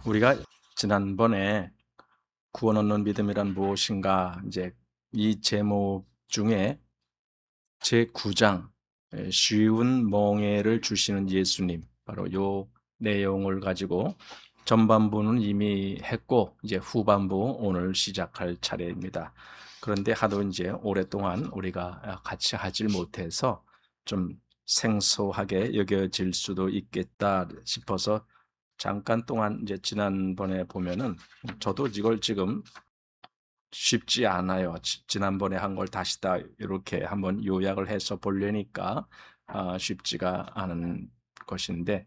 우리가 지난번에 구원 얻는 믿음이란 무엇인가 이제 이 제목 중에 제9장 쉬운 멍에를 주시는 예수님, 바로 요 내용을 가지고 전반부는 이미 했고 이제 후반부 오늘 시작할 차례입니다. 그런데 하도 이제 오랫동안 우리가 같이 하질 못해서 좀 생소하게 여겨질 수도 있겠다 싶어서 잠깐 동안 이제 지난번에 보면은 저도 이걸 지금 쉽지 않아요. 지난번에 한 걸 다시 다 이렇게 한번 요약을 해서 보려니까 쉽지가 않은 것인데,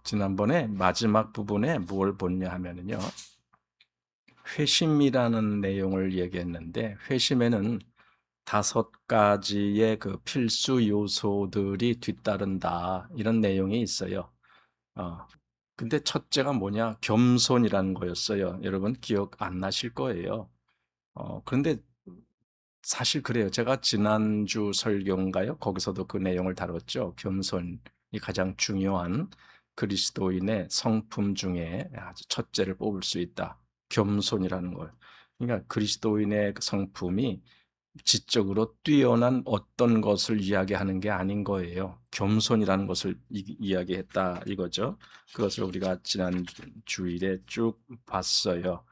지난번에 마지막 부분에 뭘 봤냐 하면은요, 회심이라는 내용을 얘기했는데, 회심에는 5가지의 그 필수 요소들이 뒤따른다, 이런 내용이 있어요. 어, 근데 첫째가 뭐냐? 겸손이라는 거였어요. 여러분 기억 안 나실 거예요. 그런데 사실 그래요. 제가 지난주 설교인가요? 거기서도 그 내용을 다뤘죠. 겸손이 가장 중요한 그리스도인의 성품 중에 아주 첫째를 뽑을 수 있다. 겸손이라는 걸. 그러니까 그리스도인의 그 성품이 지적으로 뛰어난 어떤 것을 이야기하는 게 아닌 거예요. 겸손이라는 것을 이야기했다 이거죠. 그것을 우리가 지난 주일에 쭉 봤어요.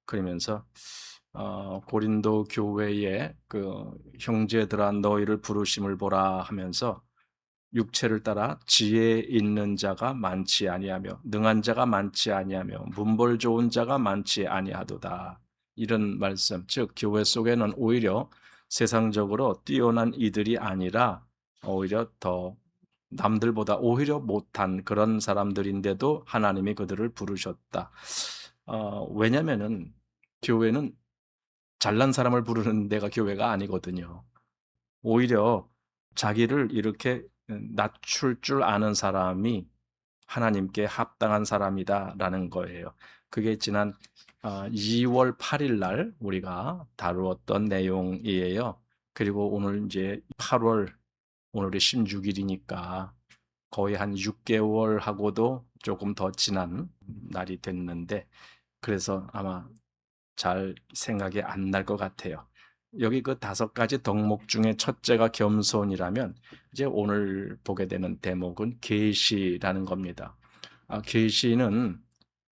그러면서 고린도 교회의 그 형제들아 너희를 부르심을 보라 하면서 육체를 따라 지혜 있는 자가 많지 아니하며 능한 자가 많지 아니하며 문벌 좋은 자가 많지 아니하도다. 이런 말씀, 즉 교회 속에는 오히려 세상적으로 뛰어난 이들이 아니라 오히려 더 남들보다 오히려 못한 그런 사람들인데도 하나님이 그들을 부르셨다. 왜냐면은 교회는 잘난 사람을 부르는 데가 교회가 아니거든요. 오히려 자기를 이렇게 낮출 줄 아는 사람이 하나님께 합당한 사람이다라는 거예요. 그게 지난 2월 8일 날 우리가 다루었던 내용이에요. 그리고 오늘 이제 8월, 오늘이 16일이니까 거의 한 6개월하고도 조금 더 지난 날이 됐는데, 그래서 아마 잘 생각이 안 날 것 같아요. 여기 그 5가지 덕목 중에 첫째가 겸손이라면 이제 오늘 보게 되는 대목은 계시라는 겁니다. 계시는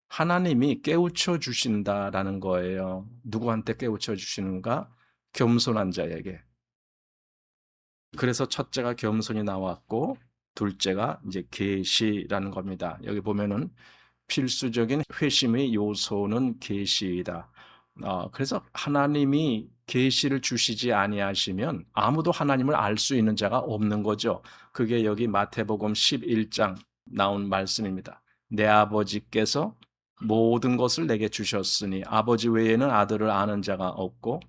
하나님이 깨우쳐 주신다라는 거예요. 누구한테 깨우쳐 주시는가? 겸손한 자에게. 그래서 첫째가 겸손이 나왔고 둘째가 이제 계시라는 겁니다. 여기 보면은 필수적인 회심의 요소는 계시이다. 그래서 하나님이 계시를 주시지 아니하시면 아무도 하나님을 알 수 있는 자가 없는 거죠. 그게 여기 마태복음 11장 나온 말씀입니다. 내 아버지께서 모든 것을 내게 주셨으니 아버지 외에는 아들을 아는 자가 없고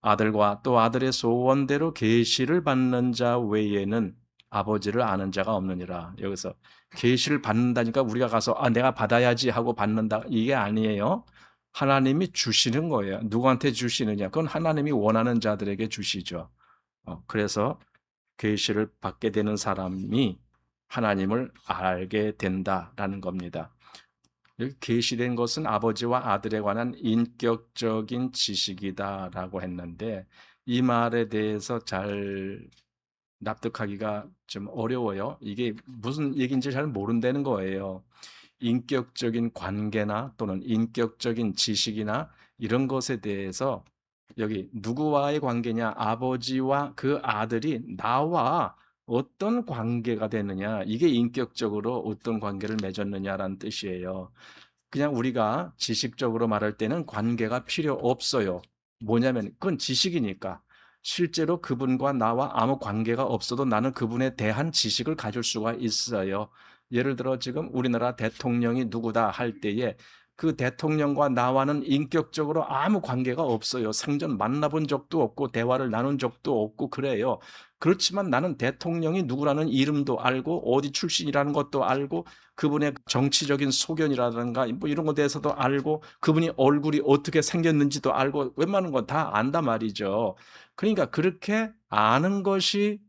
아들과 또 아들의 소원대로 계시를 받는 자 외에는 아버지를 아는 자가 없느니라. 여기서 계시를 받는다니까 우리가 가서 내가 받아야지 하고 받는다 이게 아니에요. 하나님이 주시는 거예요. 누구한테 주시느냐? 그건 하나님이 원하는 자들에게 주시죠. 그래서 계시를 받게 되는 사람이 하나님을 알게 된다라는 겁니다. 여기 계시된 것은 아버지와 아들에 관한 인격적인 지식이다라고 했는데 이 말에 대해서 잘 납득하기가 좀 어려워요. 이게 무슨 얘기인지 잘 모른다는 거예요. 인격적인 관계나 또는 인격적인 지식이나 이런 것에 대해서 여기 누구와의 관계냐? 아버지와 그 아들이 나와 어떤 관계가 되느냐? 이게 인격적으로 어떤 관계를 맺었느냐라는 뜻이에요. 그냥 우리가 지식적으로 말할 때는 관계가 필요 없어요. 뭐냐면 그건 지식이니까. 실제로 그분과 나와 아무 관계가 없어도 나는 그분에 대한 지식을 가질 수가 있어요. 예를 들어 지금 우리나라 대통령이 누구다 할 때에 그 대통령과 나와는 인격적으로 아무 관계가 없어요. 생전 만나본 적도 없고 대화를 나눈 적도 없고 그래요. 그렇지만 나는 대통령이 누구라는 이름도 알고 어디 출신이라는 것도 알고 그분의 정치적인 소견이라든가 뭐 이런 것에 대해서도 알고 그분이 얼굴이 어떻게 생겼는지도 알고 웬만한 건 다 안다 말이죠. 그러니까 그렇게 아는 것이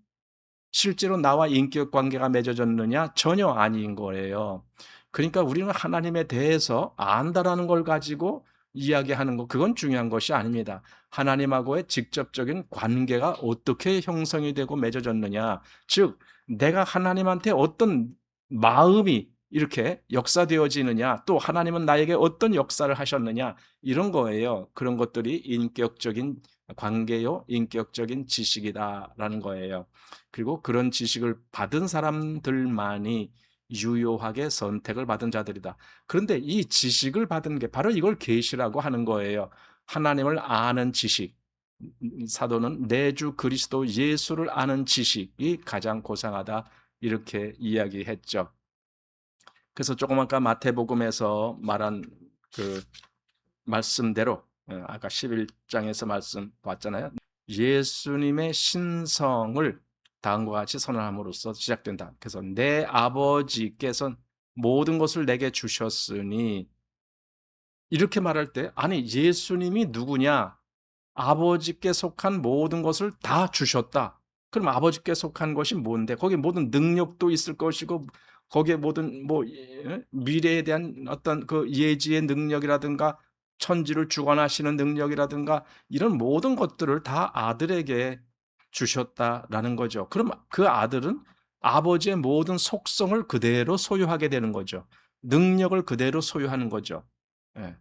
실제로 나와 인격 관계가 맺어졌느냐? 전혀 아닌 거예요. 그러니까 우리는 하나님에 대해서 안다라는 걸 가지고 이야기하는 거, 그건 중요한 것이 아닙니다. 하나님하고의 직접적인 관계가 어떻게 형성이 되고 맺어졌느냐, 즉 내가 하나님한테 어떤 마음이 이렇게 역사되어지느냐, 또 하나님은 나에게 어떤 역사를 하셨느냐, 이런 거예요. 그런 것들이 인격적인 관계요, 인격적인 지식이다라는 거예요. 그리고 그런 지식을 받은 사람들만이 유효하게 선택을 받은 자들이다. 그런데 이 지식을 받은 게 바로 이걸 계시라고 하는 거예요. 하나님을 아는 지식. 사도는 내 주 그리스도 예수를 아는 지식이 가장 고상하다, 이렇게 이야기했죠. 그래서 조금 아까 마태복음에서 말한 그 말씀대로, 아까 11장에서 말씀 봤잖아요. 예수님의 신성을 다음과 같이 선언함으로써 시작된다. 그래서 내 아버지께서 모든 것을 내게 주셨으니, 이렇게 말할 때 아니 예수님이 누구냐? 아버지께 속한 모든 것을 다 주셨다. 그럼 아버지께 속한 것이 뭔데? 거기에 모든 능력도 있을 것이고, 거기에 모든 미래에 대한 어떤 그 예지의 능력이라든가 천지를 주관하시는 능력이라든가 이런 모든 것들을 다 아들에게 주셨다라는 거죠. 그럼 그 아들은 아버지의 모든 속성을 그대로 소유하게 되는 거죠. 능력을 그대로 소유하는 거죠. 예.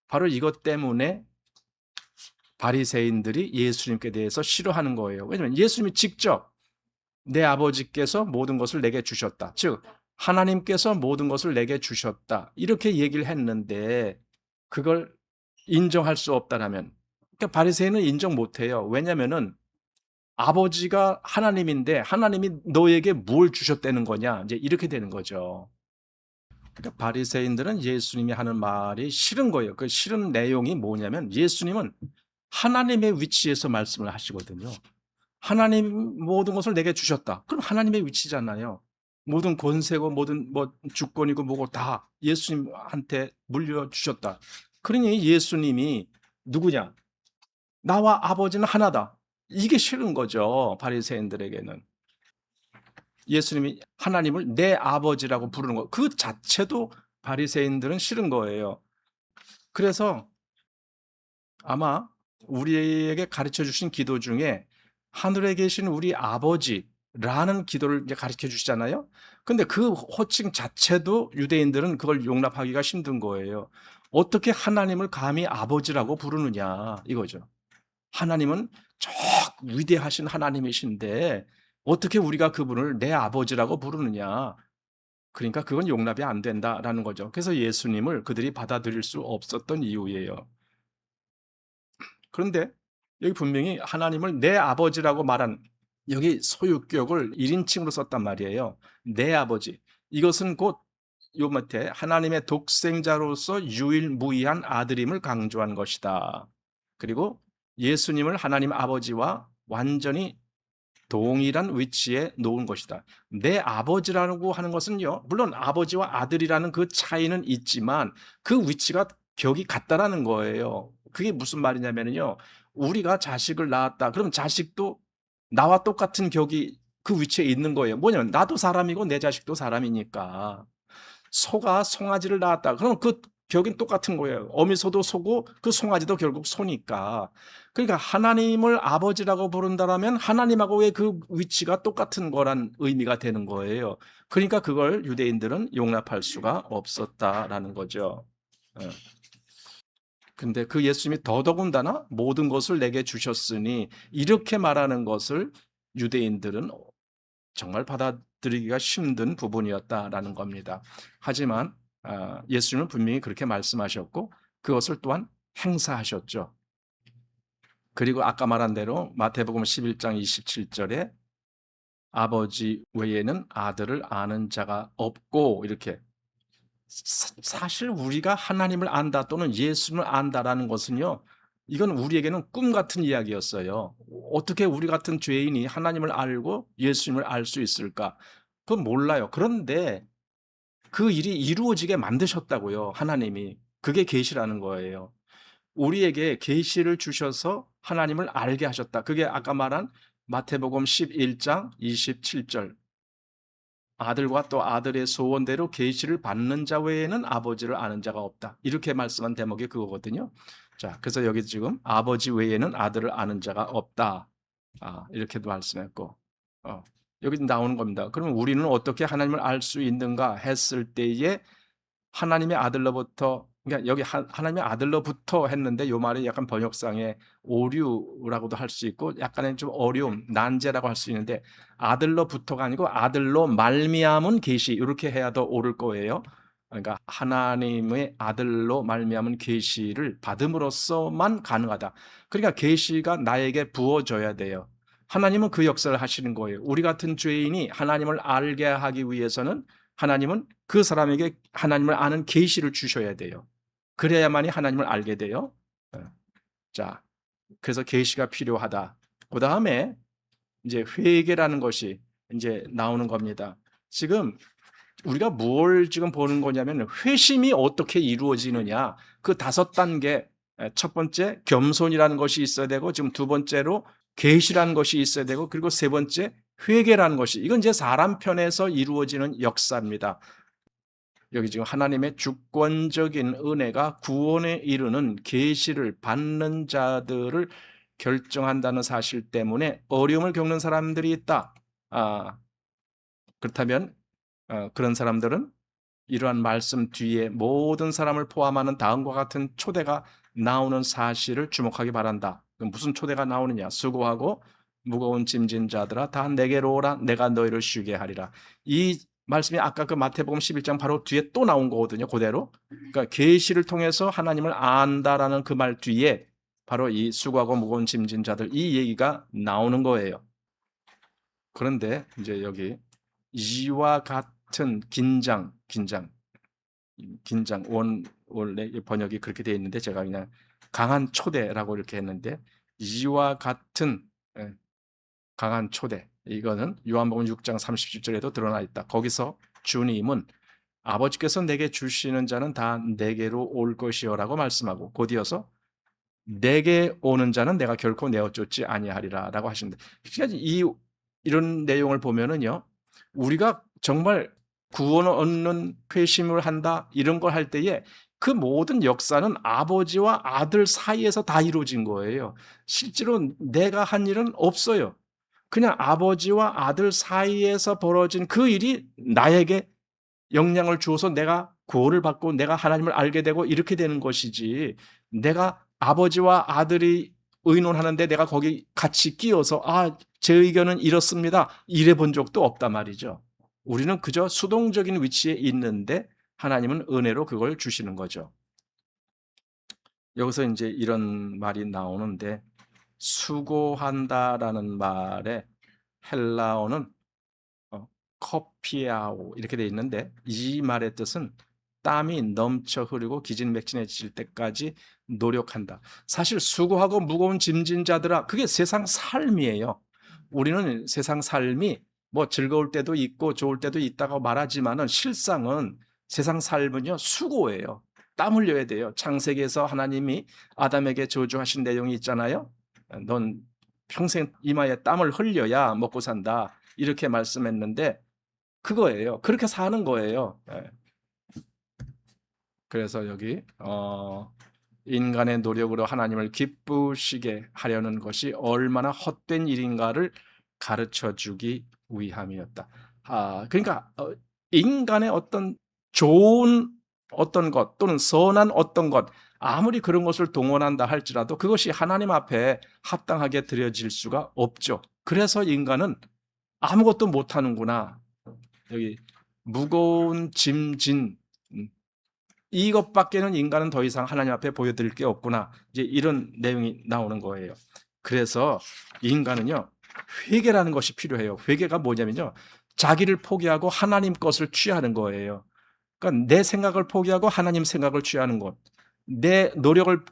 바로 이것 때문에 바리새인들이 예수님께 대해서 싫어하는 거예요. 왜냐하면 예수님이 직접 내 아버지께서 모든 것을 내게 주셨다, 즉 하나님께서 모든 것을 내게 주셨다, 이렇게 얘기를 했는데 그걸 인정할 수 없다라면, 그러니까 바리새인은 인정 못해요. 왜냐하면은 아버지가 하나님인데 하나님이 너에게 뭘 주셨다는 거냐, 이제 이렇게 되는 거죠. 그러니까 바리새인들은 예수님이 하는 말이 싫은 거예요. 그 싫은 내용이 뭐냐면 예수님은 하나님의 위치에서 말씀을 하시거든요. 하나님 모든 것을 내게 주셨다. 그럼 하나님의 위치잖아요. 모든 권세고 모든 주권이고 뭐고 다 예수님한테 물려주셨다. 그러니 예수님이 누구냐? 나와 아버지는 하나다. 이게 싫은 거죠, 바리새인들에게는. 예수님이 하나님을 내 아버지라고 부르는 것, 그 자체도 바리새인들은 싫은 거예요. 그래서 아마 우리에게 가르쳐 주신 기도 중에 하늘에 계신 우리 아버지라는 기도를 이제 가르쳐 주시잖아요. 근데 그 호칭 자체도 유대인들은 그걸 용납하기가 힘든 거예요. 어떻게 하나님을 감히 아버지라고 부르느냐, 이거죠. 하나님은 저 위대하신 하나님이신데 어떻게 우리가 그분을 내 아버지라고 부르느냐. 그러니까 그건 용납이 안 된다라는 거죠. 그래서 예수님을 그들이 받아들일 수 없었던 이유예요. 그런데 여기 분명히 하나님을 내 아버지라고 말한, 여기 소유격을 1인칭으로 썼단 말이에요. 내 아버지. 이것은 곧 요 밑에 하나님의 독생자로서 유일무이한 아들임을 강조한 것이다. 그리고 예수님을 하나님 아버지와 완전히 동일한 위치에 놓은 것이다. 내 아버지라고 하는 것은요, 물론 아버지와 아들이라는 그 차이는 있지만 그 위치가 격이 같다라는 거예요. 그게 무슨 말이냐면요, 우리가 자식을 낳았다. 그럼 자식도 나와 똑같은 격이 그 위치에 있는 거예요. 뭐냐면 나도 사람이고 내 자식도 사람이니까. 소가 송아지를 낳았다. 그럼 그 격은 똑같은 거예요. 어미소도 소고 그 송아지도 결국 소니까. 그러니까 하나님을 아버지라고 부른다라면 하나님하고의 그 위치가 똑같은 거란 의미가 되는 거예요. 그러니까 그걸 유대인들은 용납할 수가 없었다라는 거죠. 예. 근데 그 예수님이 더더군다나 모든 것을 내게 주셨으니, 이렇게 말하는 것을 유대인들은 정말 받아들이기가 힘든 부분이었다라는 겁니다. 하지만 예수님은 분명히 그렇게 말씀하셨고 그것을 또한 행사하셨죠. 그리고 아까 말한 대로 마태복음 11장 27절에 아버지 외에는 아들을 아는 자가 없고, 이렇게 사실 우리가 하나님을 안다 또는 예수님을 안다라는 것은요, 이건 우리에게는 꿈 같은 이야기였어요. 어떻게 우리 같은 죄인이 하나님을 알고 예수님을 알 수 있을까? 그건 몰라요. 그런데 그 일이 이루어지게 만드셨다고요, 하나님이. 그게 계시라는 거예요. 우리에게 계시를 주셔서 하나님을 알게 하셨다. 그게 아까 말한 마태복음 11장 27절. 아들과 또 아들의 소원대로 계시를 받는 자 외에는 아버지를 아는 자가 없다. 이렇게 말씀한 대목이 그거거든요. 자, 그래서 여기 지금 아버지 외에는 아들을 아는 자가 없다. 이렇게도 말씀했고, 여기 나오는 겁니다. 그러면 우리는 어떻게 하나님을 알 수 있는가 했을 때에 하나님의 아들로부터, 그러니까 여기 하나님의 아들로부터 했는데 요 말이 약간 번역상에 오류라고도 할 수 있고 약간의 좀 어려움, 난제라고 할 수 있는데 아들로부터가 아니고 아들로 말미암은 계시 이렇게 해야 더 옳을 거예요. 그러니까 하나님의 아들로 말미암은 계시를 받음으로써만 가능하다. 그러니까 계시가 나에게 부어져야 돼요. 하나님은 그 역사를 하시는 거예요. 우리 같은 죄인이 하나님을 알게 하기 위해서는 하나님은 그 사람에게 하나님을 아는 계시를 주셔야 돼요. 그래야만이 하나님을 알게 돼요. 자, 그래서 계시가 필요하다. 그 다음에 이제 회개라는 것이 이제 나오는 겁니다. 지금 우리가 뭘 지금 보는 거냐면 회심이 어떻게 이루어지느냐. 그 5단계. 첫 번째 겸손이라는 것이 있어야 되고 지금 두 번째로 계시라는 것이 있어야 되고 그리고 세 번째 회개라는 것이 이건 이제 사람 편에서 이루어지는 역사입니다. 여기 지금 하나님의 주권적인 은혜가 구원에 이르는 계시를 받는 자들을 결정한다는 사실 때문에 어려움을 겪는 사람들이 있다. 그렇다면 그런 사람들은 이러한 말씀 뒤에 모든 사람을 포함하는 다음과 같은 초대가 나오는 사실을 주목하기 바란다. 무슨 초대가 나오느냐? 수고하고 무거운 짐진 자들아 다 내게로 오라 내가 너희를 쉬게 하리라. 이 말씀이 아까 그 마태복음 11장 바로 뒤에 또 나온 거거든요. 그대로. 그러니까 계시를 통해서 하나님을 안다라는 그 말 뒤에 바로 이 수고하고 무거운 짐진 자들 이 얘기가 나오는 거예요. 그런데 이제 여기 이와 같은 긴장 원래 번역이 그렇게 되어 있는데 제가 그냥 강한 초대라고 이렇게 했는데 이와 같은 강한 초대 이거는 요한복음 6장 37절에도 드러나 있다. 거기서 주님은 아버지께서 내게 주시는 자는 다 내게로 올 것이요라고 말씀하고 곧이어서 내게 오는 자는 내가 결코 내어 쫓지 아니하리라라고 하시는데 이런 내용을 보면은요 우리가 정말 구원을 얻는 회심을 한다 이런 걸 할 때에 그 모든 역사는 아버지와 아들 사이에서 다 이루어진 거예요. 실제로 내가 한 일은 없어요. 그냥 아버지와 아들 사이에서 벌어진 그 일이 나에게 영향을 주어서 내가 구원을 받고 내가 하나님을 알게 되고 이렇게 되는 것이지 내가 아버지와 아들이 의논하는데 내가 거기 같이 끼어서 제 의견은 이렇습니다. 이래 본 적도 없단 말이죠. 우리는 그저 수동적인 위치에 있는데 하나님은 은혜로 그걸 주시는 거죠. 여기서 이제 이런 말이 나오는데 수고한다라는 말의 헬라어는 커피아오 이렇게 돼 있는데 이 말의 뜻은 땀이 넘쳐 흐르고 기진맥진해질 때까지 노력한다. 사실 수고하고 무거운 짐진 자들아 그게 세상 삶이에요. 우리는 세상 삶이 뭐 즐거울 때도 있고 좋을 때도 있다고 말하지만은 실상은 세상 삶은요 수고예요. 땀 흘려야 돼요. 창세기에서 하나님이 아담에게 저주하신 내용이 있잖아요. 넌 평생 이마에 땀을 흘려야 먹고 산다. 이렇게 말씀했는데 그거예요. 그렇게 사는 거예요. 그래서 여기 인간의 노력으로 하나님을 기쁘시게 하려는 것이 얼마나 헛된 일인가를 가르쳐 주기 위함이었다. 그러니까 인간의 어떤 좋은 어떤 것 또는 선한 어떤 것 아무리 그런 것을 동원한다 할지라도 그것이 하나님 앞에 합당하게 드려질 수가 없죠. 그래서 인간은 아무것도 못하는구나. 여기 무거운 짐진 이것밖에는 인간은 더 이상 하나님 앞에 보여드릴 게 없구나. 이제 이런 내용이 나오는 거예요. 그래서 인간은요 회개라는 것이 필요해요. 회개가 뭐냐면요 자기를 포기하고 하나님 것을 취하는 거예요. 그러니까 내 생각을 포기하고 하나님 생각을 취하는 것, 내 노력을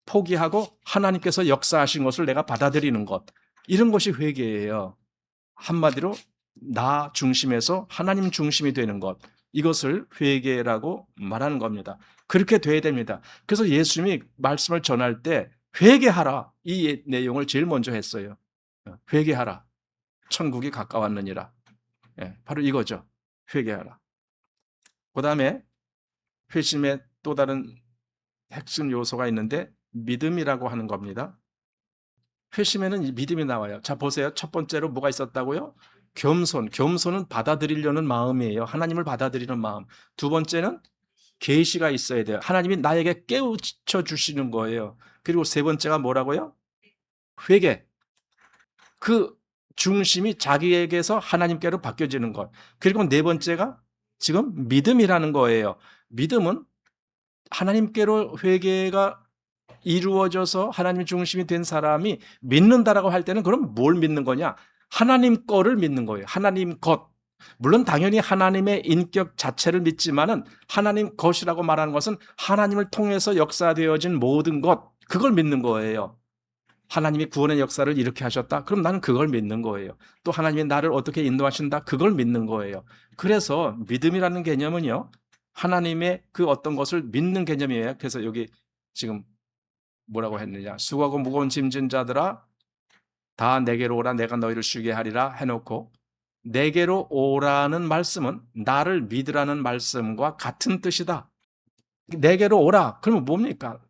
포기하고 하나님께서 역사하신 것을 내가 받아들이는 것, 이런 것이 회개예요. 한마디로 나 중심에서 하나님 중심이 되는 것, 이것을 회개라고 말하는 겁니다. 그렇게 돼야 됩니다. 그래서 예수님이 말씀을 전할 때 회개하라 이 내용을 제일 먼저 했어요. 회개하라 천국이 가까웠느니라. 바로 이거죠. 회개하라. 그다음에 회심의 또 다른 핵심 요소가 있는데 믿음이라고 하는 겁니다. 회심에는 이 믿음이 나와요. 자, 보세요. 첫 번째로 뭐가 있었다고요? 겸손. 겸손은 받아들이려는 마음이에요. 하나님을 받아들이는 마음. 두 번째는 계시가 있어야 돼요. 하나님이 나에게 깨우쳐 주시는 거예요. 그리고 세 번째가 뭐라고요? 회개. 그 중심이 자기에게서 하나님께로 바뀌어지는 것. 그리고 네 번째가 지금 믿음이라는 거예요. 믿음은 하나님께로 회개가 이루어져서 하나님 중심이 된 사람이 믿는다라고 할 때는 그럼 뭘 믿는 거냐? 하나님 거를 믿는 거예요. 하나님 것. 물론 당연히 하나님의 인격 자체를 믿지만은 하나님 것이라고 말하는 것은 하나님을 통해서 역사되어진 모든 것, 그걸 믿는 거예요. 하나님이 구원의 역사를 이렇게 하셨다? 그럼 나는 그걸 믿는 거예요. 또 하나님이 나를 어떻게 인도하신다? 그걸 믿는 거예요. 그래서 믿음이라는 개념은요, 하나님의 그 어떤 것을 믿는 개념이에요. 그래서 여기 지금 뭐라고 했느냐? 수고하고 무거운 짐진 자들아 다 내게로 오라 내가 너희를 쉬게 하리라 해놓고 내게로 오라는 말씀은 나를 믿으라는 말씀과 같은 뜻이다. 내게로 오라. 그러면 뭡니까?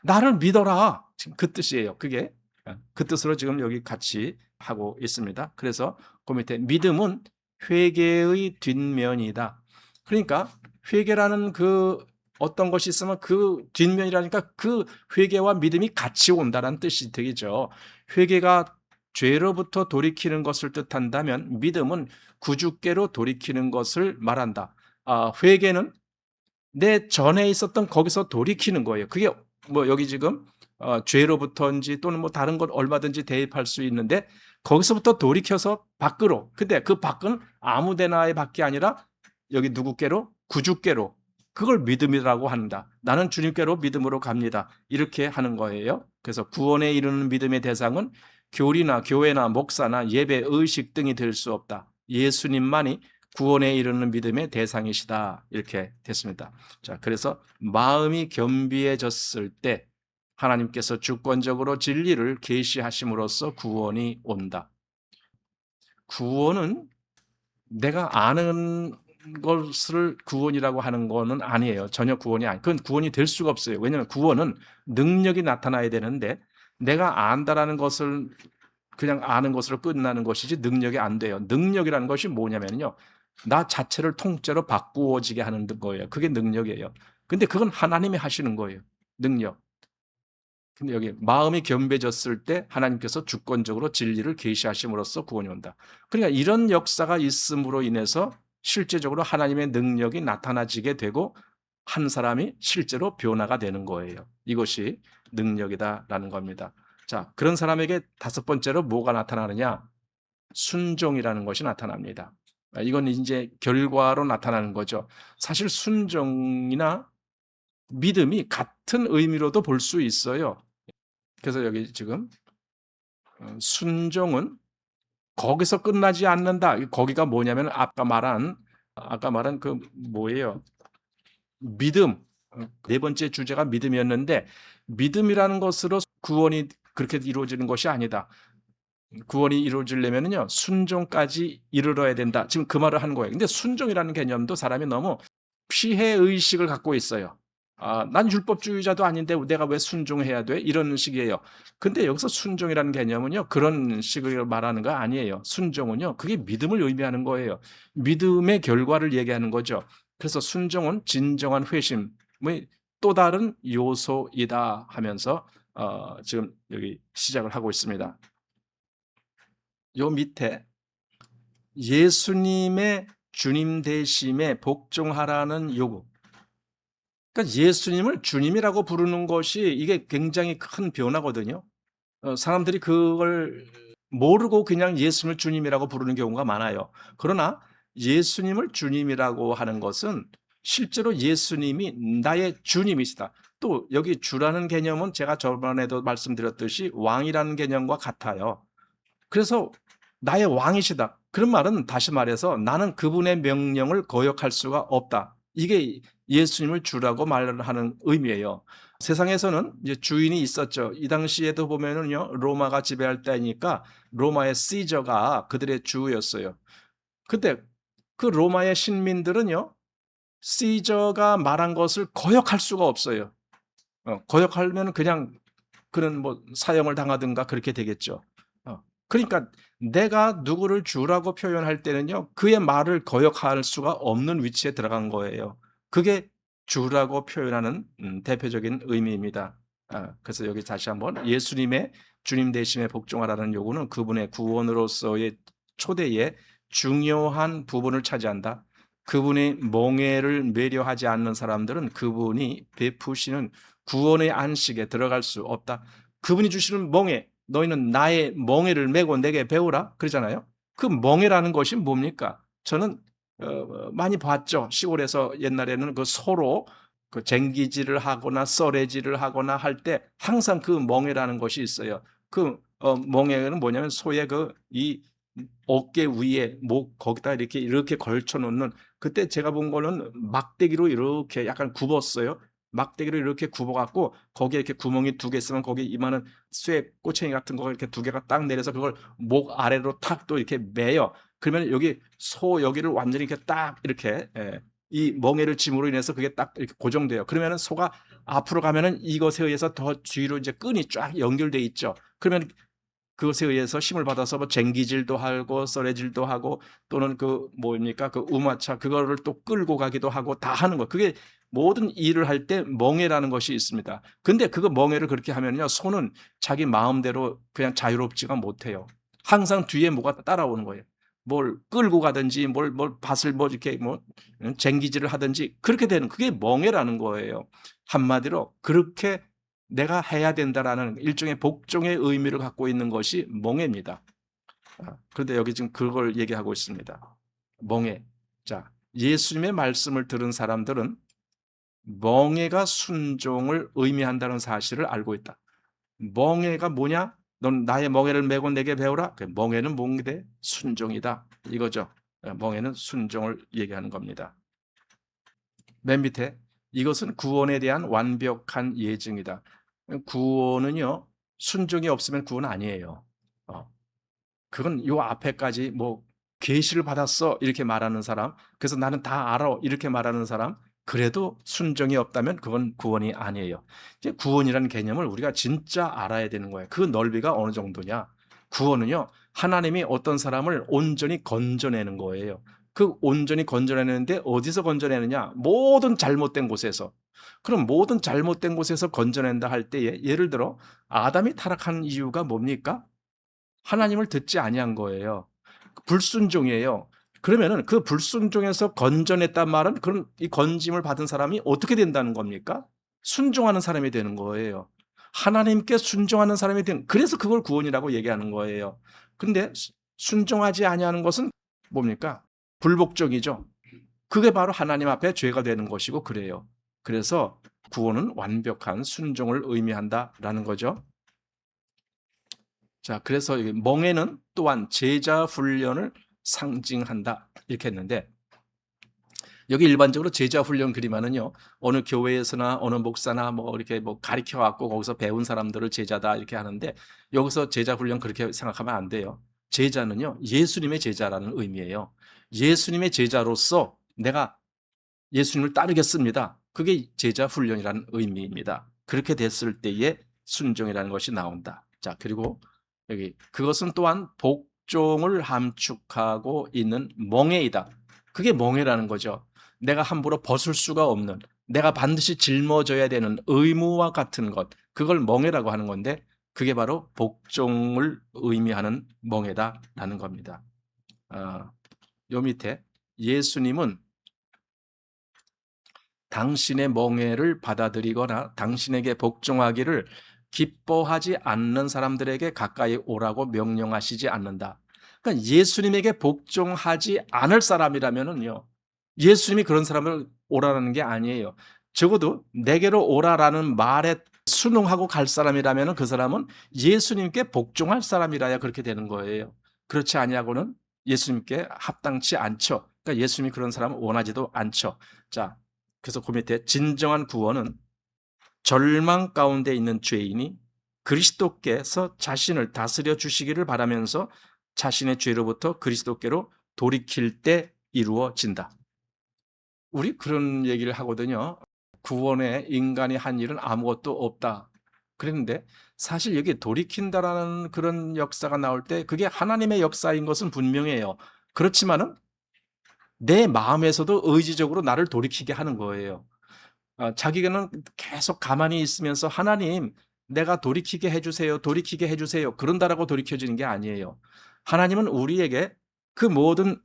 나를 믿어라. 지금 그 뜻이에요. 그게 그 뜻으로 지금 여기 같이 하고 있습니다. 그래서 그 밑에 믿음은 회개의 뒷면이다. 그러니까 회개라는 그 어떤 것이 있으면 그 뒷면이라니까 그 회개와 믿음이 같이 온다는 뜻이 되겠죠. 회개가 죄로부터 돌이키는 것을 뜻한다면 믿음은 구주께로 돌이키는 것을 말한다. 회개는 내 전에 있었던 거기서 돌이키는 거예요. 그게 뭐 여기 지금 죄로부터인지 또는 뭐 다른 것 얼마든지 대입할 수 있는데 거기서부터 돌이켜서 밖으로. 근데 그 밖은 아무데나의 밖이 아니라 여기 누구께로? 구주께로. 그걸 믿음이라고 한다. 나는 주님께로 믿음으로 갑니다. 이렇게 하는 거예요. 그래서 구원에 이르는 믿음의 대상은 교리나 교회나 목사나 예배, 의식 등이 될 수 없다. 예수님만이 구원에 이르는 믿음의 대상이시다. 이렇게 됐습니다. 자, 그래서 마음이 겸비해졌을 때 하나님께서 주권적으로 진리를 계시하심으로써 구원이 온다. 구원은 내가 아는 것을 구원이라고 하는 거는 아니에요. 전혀 구원이 아니. 그건 구원이 될 수가 없어요. 왜냐하면 구원은 능력이 나타나야 되는데 내가 안다라는 것을 그냥 아는 것으로 끝나는 것이지 능력이 안 돼요. 능력이라는 것이 뭐냐면요. 나 자체를 통째로 바꾸어지게 하는 거예요. 그게 능력이에요. 근데 그건 하나님이 하시는 거예요. 능력. 근데 여기 마음이 겸비해졌을 때 하나님께서 주권적으로 진리를 계시하심으로써 구원이 온다. 그러니까 이런 역사가 있음으로 인해서 실제적으로 하나님의 능력이 나타나지게 되고 한 사람이 실제로 변화가 되는 거예요. 이것이 능력이다라는 겁니다. 자, 그런 사람에게 다섯 번째로 뭐가 나타나느냐? 순종이라는 것이 나타납니다. 이건 이제 결과로 나타나는 거죠. 사실 순종이나 믿음이 같은 의미로도 볼 수 있어요. 그래서 여기 지금 순종은 거기서 끝나지 않는다. 거기가 뭐냐면 아까 말한 그 뭐예요? 믿음. 네 번째 주제가 믿음이었는데 믿음이라는 것으로 구원이 그렇게 이루어지는 것이 아니다. 구원이 이루어지려면요 순종까지 이르러야 된다. 지금 그 말을 한 거예요. 근데 순종이라는 개념도 사람이 너무 피해 의식을 갖고 있어요. 난 율법주의자도 아닌데 내가 왜 순종해야 돼? 이런 식이에요. 근데 여기서 순종이라는 개념은요, 그런 식을 말하는 거 아니에요. 순종은요, 그게 믿음을 의미하는 거예요. 믿음의 결과를 얘기하는 거죠. 그래서 순종은 진정한 회심의 또 다른 요소이다 하면서 지금 여기 시작을 하고 있습니다. 요 밑에 예수님의 주님 되심에 복종하라는 요구. 그러니까 예수님을 주님이라고 부르는 것이 이게 굉장히 큰 변화거든요. 사람들이 그걸 모르고 그냥 예수님을 주님이라고 부르는 경우가 많아요. 그러나 예수님을 주님이라고 하는 것은 실제로 예수님이 나의 주님이시다. 또 여기 주라는 개념은 제가 저번에도 말씀드렸듯이 왕이라는 개념과 같아요. 그래서 나의 왕이시다. 그런 말은 다시 말해서 나는 그분의 명령을 거역할 수가 없다. 이게 예수님을 주라고 말하는 의미예요. 세상에서는 이제 주인이 있었죠. 이 당시에도 보면은요, 로마가 지배할 때니까 로마의 시저가 그들의 주였어요. 근데 그 로마의 신민들은요, 시저가 말한 것을 거역할 수가 없어요. 거역하면 그냥 그는 뭐 사형을 당하든가 그렇게 되겠죠. 그러니까 내가 누구를 주라고 표현할 때는요, 그의 말을 거역할 수가 없는 위치에 들어간 거예요. 그게 주라고 표현하는 대표적인 의미입니다. 그래서 여기 다시 한번 예수님의 주님 대심에 복종하라는 요구는 그분의 구원으로서의 초대의 중요한 부분을 차지한다. 그분의 멍에를 매료하지 않는 사람들은 그분이 베푸시는 구원의 안식에 들어갈 수 없다. 그분이 주시는 멍에, 너희는 나의 멍에를 메고 내게 배우라 그러잖아요. 그 멍에라는 것이 뭡니까? 저는 많이 봤죠. 시골에서 옛날에는 그 소로 그 쟁기질을 하거나 썰애질을 하거나 할 때 항상 그 멍에라는 것이 있어요. 그 멍에는 뭐냐면 소의 그 이 어깨 위에 목 거기다 이렇게 걸쳐 놓는, 그때 제가 본 거는 막대기로 이렇게 약간 굽었어요. 막대기로 이렇게 굽어 갖고 거기에 이렇게 구멍이 두 개 있으면 거기에 이마는 쇠 꼬챙이 같은 거 이렇게 두 개가 딱 내려서 그걸 목 아래로 탁 또 이렇게 매요. 그러면 여기 소 여기를 완전히 이렇게 딱 이렇게 이 멍에를 짐으로 인해서 그게 딱 이렇게 고정돼요. 그러면은 소가 앞으로 가면은 이것에 의해서 더 뒤로 이제 끈이 쫙 연결돼 있죠. 그러면 그것에 의해서 힘을 받아서 뭐 쟁기질도 하고 썰애질도 하고 또는 그 뭡니까 그 우마차 그거를 또 끌고 가기도 하고 다 하는 거. 그게 모든 일을 할 때 멍에라는 것이 있습니다. 근데 그거 멍에를 그렇게 하면요, 소는 자기 마음대로 그냥 자유롭지가 못해요. 항상 뒤에 뭐가 따라오는 거예요. 뭘 끌고 가든지 뭘 밭을 뭐 이렇게 뭐 쟁기질을 하든지 그렇게 되는, 그게 멍에라는 거예요. 한마디로 그렇게 내가 해야 된다라는 일종의 복종의 의미를 갖고 있는 것이 멍에입니다. 그런데 여기 지금 그걸 얘기하고 있습니다. 멍에. 자, 예수님의 말씀을 들은 사람들은 멍에가 순종을 의미한다는 사실을 알고 있다. 멍에가 뭐냐? 넌 나의 멍에를 메고 내게 배우라. 멍에는 뭔데? 순종이다. 이거죠. 멍에는 순종을 얘기하는 겁니다. 맨 밑에 이것은 구원에 대한 완벽한 예증이다. 구원은요, 순종이 없으면 구원 아니에요. 그건 요 앞에까지 뭐 계시를 받았어 이렇게 말하는 사람, 그래서 나는 다 알아 이렇게 말하는 사람, 그래도 순종이 없다면 그건 구원이 아니에요. 이제 구원이라는 개념을 우리가 진짜 알아야 되는 거예요. 그 넓이가 어느 정도냐? 구원은요, 하나님이 어떤 사람을 온전히 건져내는 거예요. 그 온전히 건져내는데 어디서 건져내느냐? 모든 잘못된 곳에서. 그럼 모든 잘못된 곳에서 건져낸다 할 때에 예를 들어 아담이 타락한 이유가 뭡니까? 하나님을 듣지 아니한 거예요. 불순종이에요. 그러면은 그 불순종에서 건져냈단 말은 그럼 이 건짐을 받은 사람이 어떻게 된다는 겁니까? 순종하는 사람이 되는 거예요. 하나님께 순종하는 사람이 된, 그래서 그걸 구원이라고 얘기하는 거예요. 근데 순종하지 아니하는 것은 뭡니까? 불복종이죠. 그게 바로 하나님 앞에 죄가 되는 것이고 그래요. 그래서 구원은 완벽한 순종을 의미한다라는 거죠. 자, 그래서 멍에는 또한 제자 훈련을 상징한다 이렇게 했는데, 여기 일반적으로 제자 훈련 그림하는요, 어느 교회에서나 어느 목사나 뭐 이렇게 뭐 가르쳐 갖고 거기서 배운 사람들을 제자다 이렇게 하는데, 여기서 제자 훈련 그렇게 생각하면 안 돼요. 제자는요, 예수님의 제자라는 의미예요. 예수님의 제자로서 내가 예수님을 따르겠습니다. 그게 제자 훈련이라는 의미입니다. 그렇게 됐을 때에 순종이라는 것이 나온다. 자, 그리고 여기 그것은 또한 복종을 함축하고 있는 멍에이다. 그게 멍에라는 거죠. 내가 함부로 벗을 수가 없는, 내가 반드시 짊어져야 되는 의무와 같은 것, 그걸 멍에라고 하는 건데 그게 바로 복종을 의미하는 멍에다라는 겁니다. 요 밑에 예수님은 당신의 멍에를 받아들이거나 당신에게 복종하기를 기뻐하지 않는 사람들에게 가까이 오라고 명령하시지 않는다. 그러니까 예수님에게 복종하지 않을 사람이라면은요, 예수님이 그런 사람을 오라라는 게 아니에요. 적어도 내게로 오라라는 말에 순응하고 갈 사람이라면 그 사람은 예수님께 복종할 사람이라야 그렇게 되는 거예요. 그렇지 아니하고는 예수님께 합당치 않죠. 그러니까 예수님이 그런 사람을 원하지도 않죠. 자, 그래서 그 밑에 진정한 구원은 절망 가운데 있는 죄인이 그리스도께서 자신을 다스려 주시기를 바라면서 자신의 죄로부터 그리스도께로 돌이킬 때 이루어진다. 우리 그런 얘기를 하거든요. 구원에 인간이 한 일은 아무것도 없다. 그랬는데 사실 여기 돌이킨다라는 그런 역사가 나올 때 그게 하나님의 역사인 것은 분명해요. 그렇지만은 내 마음에서도 의지적으로 나를 돌이키게 하는 거예요. 자기는 계속 가만히 있으면서 "하나님 내가 돌이키게 해 주세요. 돌이키게 해 주세요." 그런다라고 돌이켜지는 게 아니에요. 하나님은 우리에게 그 모든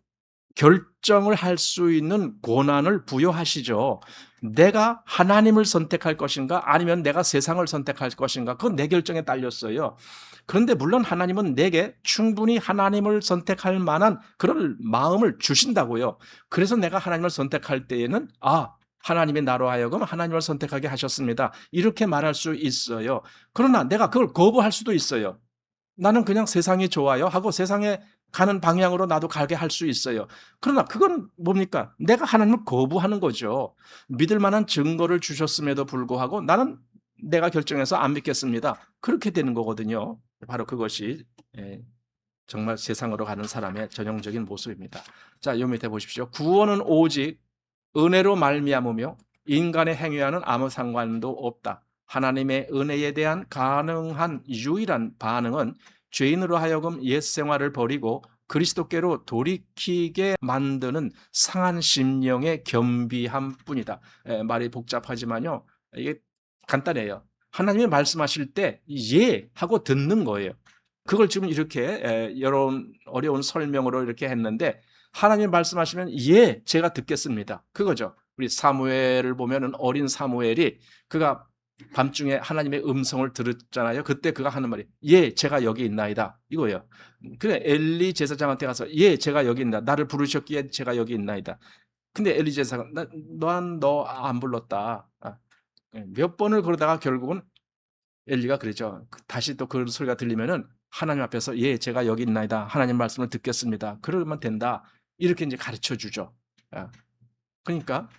결정을 할 수 있는 권한을 부여하시죠. 내가 하나님을 선택할 것인가 아니면 내가 세상을 선택할 것인가 그건 내 결정에 딸렸어요. 그런데 물론 하나님은 내게 충분히 하나님을 선택할 만한 그런 마음을 주신다고요. 그래서 내가 하나님을 선택할 때에는 하나님이 나로 하여금 하나님을 선택하게 하셨습니다. 이렇게 말할 수 있어요. 그러나 내가 그걸 거부할 수도 있어요. 나는 그냥 세상이 좋아요 하고 세상에 가는 방향으로 나도 가게 할 수 있어요. 그러나 그건 뭡니까? 내가 하나님을 거부하는 거죠. 믿을 만한 증거를 주셨음에도 불구하고 나는 내가 결정해서 안 믿겠습니다. 그렇게 되는 거거든요. 바로 그것이 예, 정말 세상으로 가는 사람의 전형적인 모습입니다. 자, 요 밑에 보십시오. 구원은 오직 은혜로 말미암으며 인간의 행위와는 아무 상관도 없다. 하나님의 은혜에 대한 가능한 유일한 반응은 죄인으로 하여금 옛 생활을 버리고 그리스도께로 돌이키게 만드는 상한 심령의 겸비함뿐이다. 말이 복잡하지만요. 이게 간단해요. 하나님이 말씀하실 때 예 하고 듣는 거예요. 그걸 지금 이렇게 여러 어려운 설명으로 이렇게 했는데 하나님이 말씀하시면 예, 제가 듣겠습니다. 그거죠. 우리 사무엘을 보면은 어린 사무엘이 그가 밤중에 하나님의 음성을 들었잖아요. 그때 그가 하는 말이 예, 제가 여기 있나이다. 이거예요. 그래 엘리 제사장한테 가서 예, 제가 여기 있나. 나를 부르셨기에 제가 여기 있나이다. 근데 엘리 제사장 너 안 불렀다. 몇 번을 그러다가 결국은 엘리가 그러죠. 다시 또 그런 소리가 들리면은 하나님 앞에서 예, 제가 여기 있나이다. 하나님 말씀을 듣겠습니다. 그러면 된다. 이렇게 이제 가르쳐 주죠. 그러니까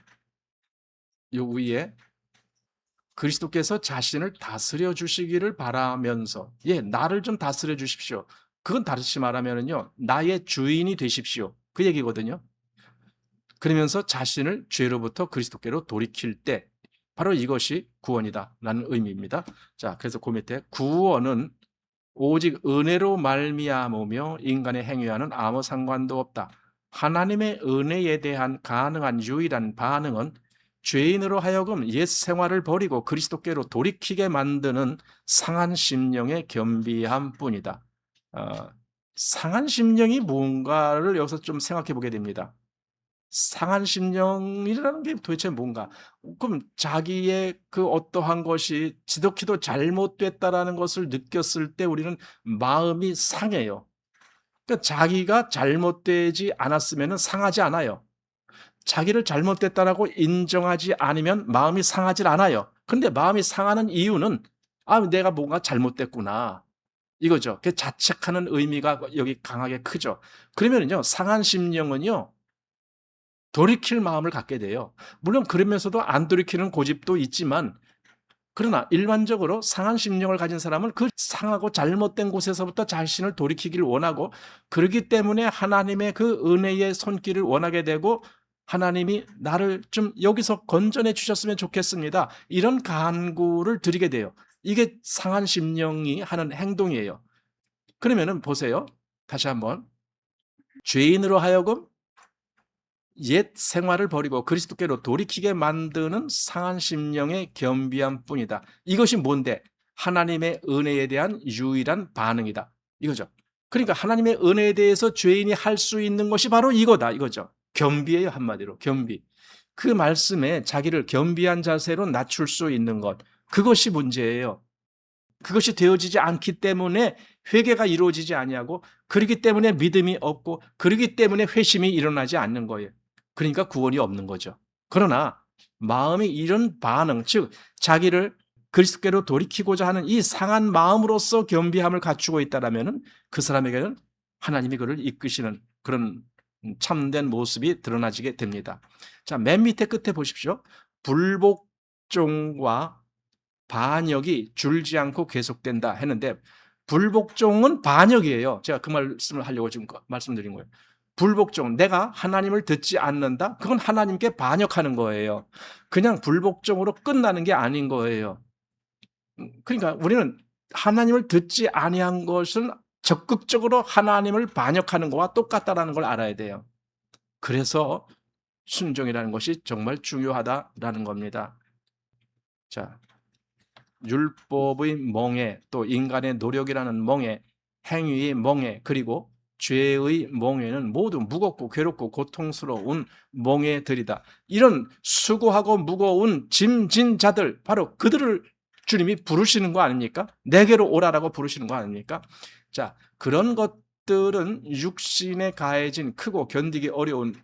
요 위에 그리스도께서 자신을 다스려 주시기를 바라면서 예, 나를 좀 다스려 주십시오. 그건 다시 말하면은요. 나의 주인이 되십시오. 그 얘기거든요. 그러면서 자신을 죄로부터 그리스도께로 돌이킬 때 바로 이것이 구원이다라는 의미입니다. 자, 그래서 그 밑에 구원은 오직 은혜로 말미암으며 인간의 행위와는 아무 상관도 없다. 하나님의 은혜에 대한 가능한 유일한 반응은 죄인으로 하여금 옛 생활을 버리고 그리스도께로 돌이키게 만드는 상한 심령의 겸비함뿐이다. 상한 심령이 뭔가를 여기서 좀 생각해 보게 됩니다. 상한 심령이라는 게 도대체 뭔가? 그럼 자기의 그 어떠한 것이 지독히도 잘못됐다라는 것을 느꼈을 때 우리는 마음이 상해요. 그러니까 자기가 잘못되지 않았으면은 상하지 않아요. 자기를 잘못됐다라고 인정하지 않으면 마음이 상하질 않아요. 근데 마음이 상하는 이유는 내가 뭔가 잘못됐구나. 이거죠. 그 자책하는 의미가 여기 강하게 크죠. 그러면은요, 상한 심령은요, 돌이킬 마음을 갖게 돼요. 물론 그러면서도 안 돌이키는 고집도 있지만 그러나 일반적으로 상한 심령을 가진 사람은 그 상하고 잘못된 곳에서부터 자신을 돌이키기를 원하고 그러기 때문에 하나님의 그 은혜의 손길을 원하게 되고 하나님이 나를 좀 여기서 건져내 주셨으면 좋겠습니다. 이런 간구를 드리게 돼요. 이게 상한 심령이 하는 행동이에요. 그러면은 보세요. 다시 한번 죄인으로 하여금 옛 생활을 버리고 그리스도께로 돌이키게 만드는 상한 심령의 겸비함뿐이다. 이것이 뭔데? 하나님의 은혜에 대한 유일한 반응이다. 이거죠. 그러니까 하나님의 은혜에 대해서 죄인이 할 수 있는 것이 바로 이거다. 이거죠. 겸비예요. 한마디로 겸비. 그 말씀에 자기를 겸비한 자세로 낮출 수 있는 것. 그것이 문제예요. 그것이 되어지지 않기 때문에 회개가 이루어지지 아니하고 그렇기 때문에 믿음이 없고 그렇기 때문에 회심이 일어나지 않는 거예요. 그러니까 구원이 없는 거죠. 그러나 마음이 이런 반응, 즉 자기를 그리스도께로 돌이키고자 하는 이 상한 마음으로서 겸비함을 갖추고 있다라면은 그 사람에게는 하나님이 그를 이끄시는 그런 참된 모습이 드러나지게 됩니다. 자, 맨 밑에 끝에 보십시오. 불복종과 반역이 줄지 않고 계속된다 했는데 불복종은 반역이에요. 제가 그 말씀을 하려고 지금 말씀드린 거예요. 불복종, 내가 하나님을 듣지 않는다? 그건 하나님께 반역하는 거예요. 그냥 불복종으로 끝나는 게 아닌 거예요. 그러니까 우리는 하나님을 듣지 아니한 것은 적극적으로 하나님을 반역하는 것과 똑같다라는 걸 알아야 돼요. 그래서 순종이라는 것이 정말 중요하다라는 겁니다. 자, 율법의 멍에, 또 인간의 노력이라는 멍에, 행위의 멍에, 그리고 죄의 멍에는 모두 무겁고 괴롭고 고통스러운 멍에들이다. 이런 수고하고 무거운 짐진 자들, 바로 그들을 주님이 부르시는 거 아닙니까? 내게로 오라라고 부르시는 거 아닙니까? 자, 그런 것들은 육신에 가해진 크고 견디기 어려운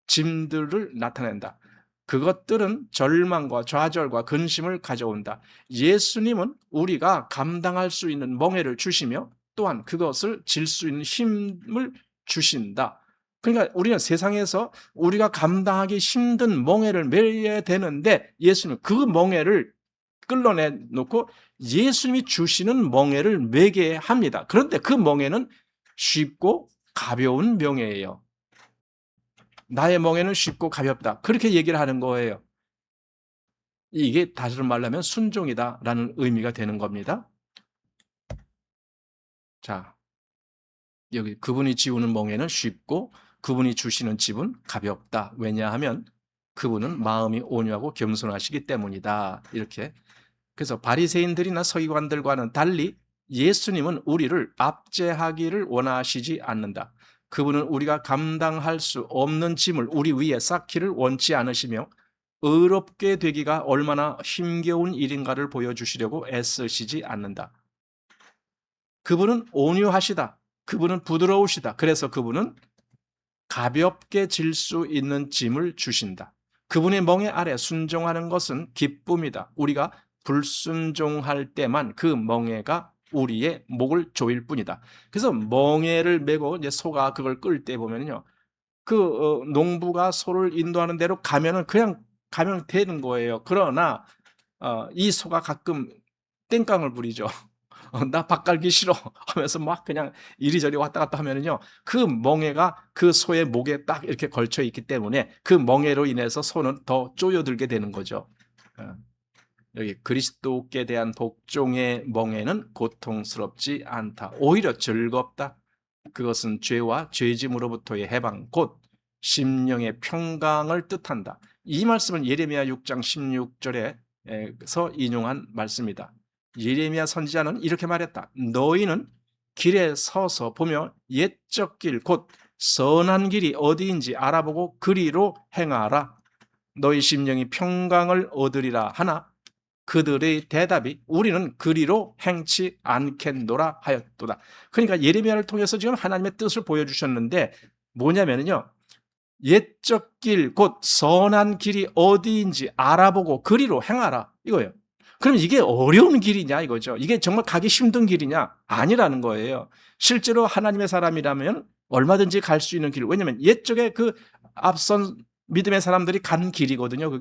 짐들을 나타낸다. 그것들은 절망과 좌절과 근심을 가져온다. 예수님은 우리가 감당할 수 있는 멍에를 주시며 또한 그것을 질 수 있는 힘을 주신다. 그러니까 우리는 세상에서 우리가 감당하기 힘든 멍에를 메야 되는데 예수님은 그 멍에를 끌어내 놓고 예수님이 주시는 멍에를 메게 합니다. 그런데 그 멍에는 쉽고 가벼운 멍에예요. 나의 멍에는 쉽고 가볍다. 그렇게 얘기를 하는 거예요. 이게 다른 말로 하면 순종이다라는 의미가 되는 겁니다. 자, 여기 그분이 지우는 멍에는 쉽고 그분이 주시는 집은 가볍다. 왜냐하면 그분은 마음이 온유하고 겸손하시기 때문이다. 이렇게. 그래서 바리새인들이나 서기관들과는 달리 예수님은 우리를 압제하기를 원하시지 않는다. 그분은 우리가 감당할 수 없는 짐을 우리 위에 쌓기를 원치 않으시며 의롭게 되기가 얼마나 힘겨운 일인가를 보여주시려고 애쓰시지 않는다. 그분은 온유하시다. 그분은 부드러우시다. 그래서 그분은 가볍게 질 수 있는 짐을 주신다. 그분의 멍에 아래 순종하는 것은 기쁨이다. 우리가 불순종할 때만 그 멍에가 우리의 목을 조일 뿐이다. 그래서 멍에를 메고 이제 소가 그걸 끌 때 보면요, 농부가 소를 인도하는 대로 가면은 그냥 가면 되는 거예요. 그러나 이 소가 가끔 땡깡을 부리죠. 나 밥 갈기 싫어 하면서 막 그냥 이리저리 왔다 갔다 하면은요, 그 멍에가 그 소의 목에 딱 이렇게 걸쳐 있기 때문에 그 멍에로 인해서 소는 더 쪼여들게 되는 거죠. 여기 그리스도께 대한 복종의 멍에는 고통스럽지 않다. 오히려 즐겁다. 그것은 죄와 죄짐으로부터의 해방, 곧 심령의 평강을 뜻한다. 이 말씀은 예레미야 6장 16절에서 인용한 말씀이다. 예레미야 선지자는 이렇게 말했다. 너희는 길에 서서 보며 옛적 길, 곧 선한 길이 어디인지 알아보고 그리로 행하라. 너희 심령이 평강을 얻으리라 하나 그들의 대답이 우리는 그리로 행치 않겠노라 하였도다. 그러니까 예레미야를 통해서 지금 하나님의 뜻을 보여주셨는데 뭐냐면요, 옛적 길, 곧 선한 길이 어디인지 알아보고 그리로 행하라 이거예요. 그럼 이게 어려운 길이냐 이거죠. 이게 정말 가기 힘든 길이냐? 아니라는 거예요. 실제로 하나님의 사람이라면 얼마든지 갈 수 있는 길. 왜냐하면 옛적에 그 앞선 믿음의 사람들이 간 길이거든요.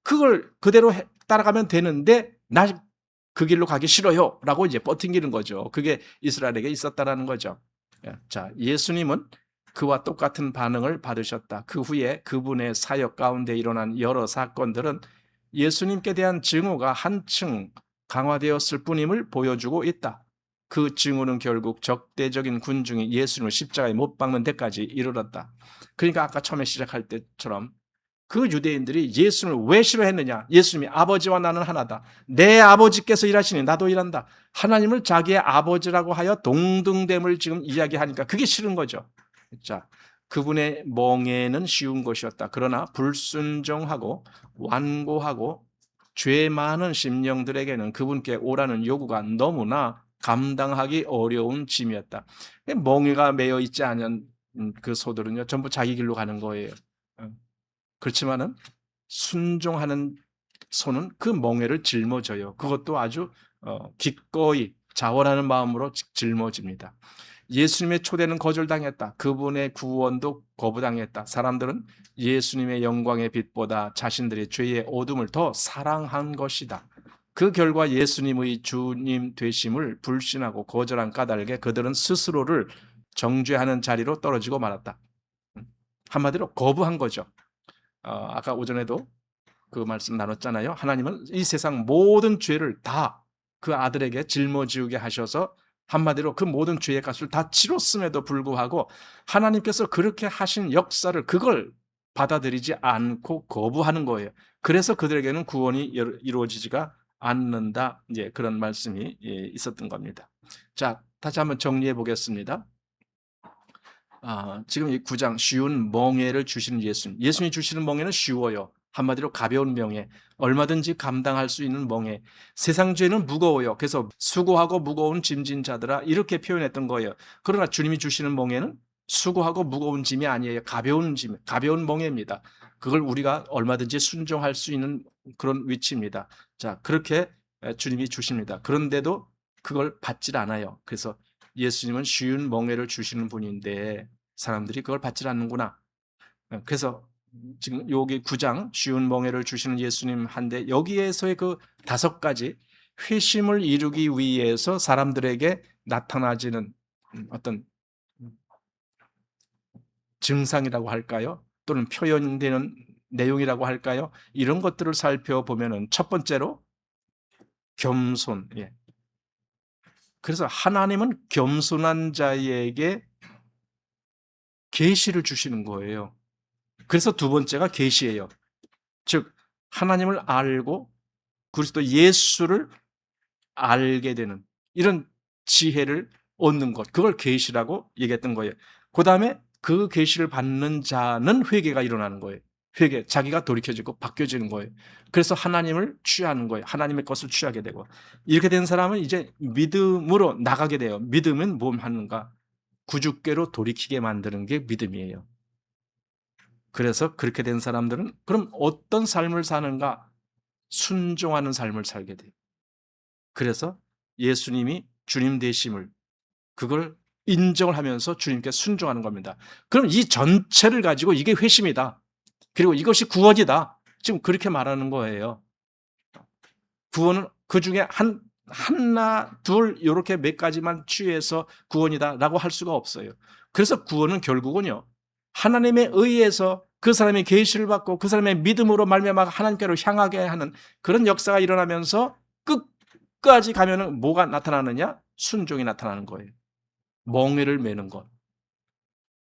그걸 그대로 따라가면 되는데 나 그 길로 가기 싫어요 라고 이제 버팅기는 거죠. 그게 이스라엘에게 있었다라는 거죠. 자, 예수님은 그와 똑같은 반응을 받으셨다. 그 후에 그분의 사역 가운데 일어난 여러 사건들은 예수님께 대한 증오가 한층 강화되었을 뿐임을 보여주고 있다. 그 증오는 결국 적대적인 군중이 예수님을 십자가에 못 박는 데까지 이르렀다. 그러니까 아까 처음에 시작할 때처럼 그 유대인들이 예수님을 왜 싫어했느냐? 예수님이 아버지와 나는 하나다. 내 아버지께서 일하시니 나도 일한다. 하나님을 자기의 아버지라고 하여 동등됨을 지금 이야기하니까 그게 싫은 거죠. 자, 그분의 멍에는 쉬운 것이었다. 그러나 불순종하고 완고하고 죄 많은 심령들에게는 그분께 오라는 요구가 너무나 감당하기 어려운 짐이었다. 멍에가 매여 있지 않은 그 소들은요, 전부 자기 길로 가는 거예요. 그렇지만은 순종하는 소는 그 멍에를 짊어져요. 그것도 아주 기꺼이 자원하는 마음으로 짊어집니다. 예수님의 초대는 거절당했다. 그분의 구원도 거부당했다. 사람들은 예수님의 영광의 빛보다 자신들의 죄의 어둠을 더 사랑한 것이다. 그 결과 예수님의 주님 되심을 불신하고 거절한 까닭에 그들은 스스로를 정죄하는 자리로 떨어지고 말았다. 한마디로 거부한 거죠. 아까 오전에도 그 말씀 나눴잖아요. 하나님은 이 세상 모든 죄를 다 그 아들에게 짊어지게 하셔서 한마디로 그 모든 죄의 값을 다 치렀음에도 불구하고 하나님께서 그렇게 하신 역사를 그걸 받아들이지 않고 거부하는 거예요. 그래서 그들에게는 구원이 이루어지지가 않는다. 이제 그런 말씀이 있었던 겁니다. 자, 다시 한번 정리해 보겠습니다. 지금 이 9장 쉬운 멍에를 주시는 예수님. 예수님이 주시는 멍에는 쉬워요. 한마디로 가벼운 멍에, 얼마든지 감당할 수 있는 멍에. 세상 죄는 무거워요. 그래서 수고하고 무거운 짐진 자들아 이렇게 표현했던 거예요. 그러나 주님이 주시는 멍에는 수고하고 무거운 짐이 아니에요. 가벼운 짐, 가벼운 멍에입니다. 그걸 우리가 얼마든지 순종할 수 있는 그런 위치입니다. 자, 그렇게 주님이 주십니다. 그런데도 그걸 받질 않아요. 그래서 예수님은 쉬운 멍에를 주시는 분인데 사람들이 그걸 받질 않는구나. 그래서 지금 여기 9장 쉬운 멍에를 주시는 예수님 한데 여기에서의 그 5가지 회심을 이루기 위해서 사람들에게 나타나지는 어떤 증상이라고 할까요? 또는 표현되는 내용이라고 할까요? 이런 것들을 살펴보면은 첫 번째로 겸손. 예. 그래서 하나님은 겸손한 자에게 계시를 주시는 거예요. 그래서 두 번째가 계시예요. 즉 하나님을 알고 그리스도 예수를 알게 되는 이런 지혜를 얻는 것, 그걸 계시라고 얘기했던 거예요. 그다음에 그 계시를 받는 자는 회개가 일어나는 거예요. 회개, 자기가 돌이켜지고 바뀌어지는 거예요. 그래서 하나님을 취하는 거예요. 하나님의 것을 취하게 되고 이렇게 된 사람은 이제 믿음으로 나가게 돼요. 믿음은 뭐 하는가? 구주께로 돌이키게 만드는 게 믿음이에요. 그래서 그렇게 된 사람들은 그럼 어떤 삶을 사는가? 순종하는 삶을 살게 돼요. 그래서 예수님이 주님 되심을 그걸 인정을 하면서 주님께 순종하는 겁니다. 그럼 이 전체를 가지고 이게 회심이다. 그리고 이것이 구원이다. 지금 그렇게 말하는 거예요. 구원은 그 중에 하나, 둘 이렇게 몇 가지만 취해서 구원이다라고 할 수가 없어요. 그래서 구원은 결국은요. 하나님에 의해서 그 사람이 계시를 받고 그 사람의 믿음으로 말미암아 하나님께로 향하게 하는 그런 역사가 일어나면서 끝까지 가면은 뭐가 나타나느냐? 순종이 나타나는 거예요. 멍에를 매는 것.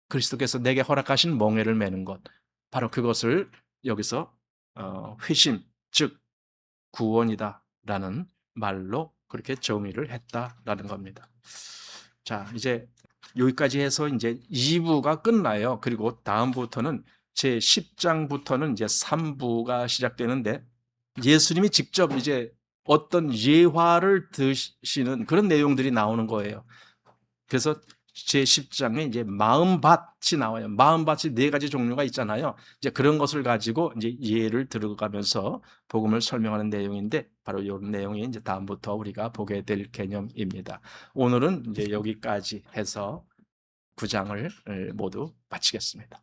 그리스도께서 내게 허락하신 멍에를 매는 것. 바로 그것을 여기서 회심, 즉 구원이다라는 말로 그렇게 정의를 했다라는 겁니다. 자, 이제 여기까지 해서 이제 2부가 끝나요. 그리고 다음부터는 제 10장부터는 이제 3부가 시작되는데 예수님이 직접 이제 어떤 예화를 드시는 그런 내용들이 나오는 거예요. 그래서 제 10장에 이제 마음밭이 나와요. 마음밭이 4가지 종류가 있잖아요. 이제 그런 것을 가지고 이제 예를 들어가면서 복음을 설명하는 내용인데 바로 이런 내용이 이제 다음부터 우리가 보게 될 개념입니다. 오늘은 이제 여기까지 해서 9장을 모두 마치겠습니다.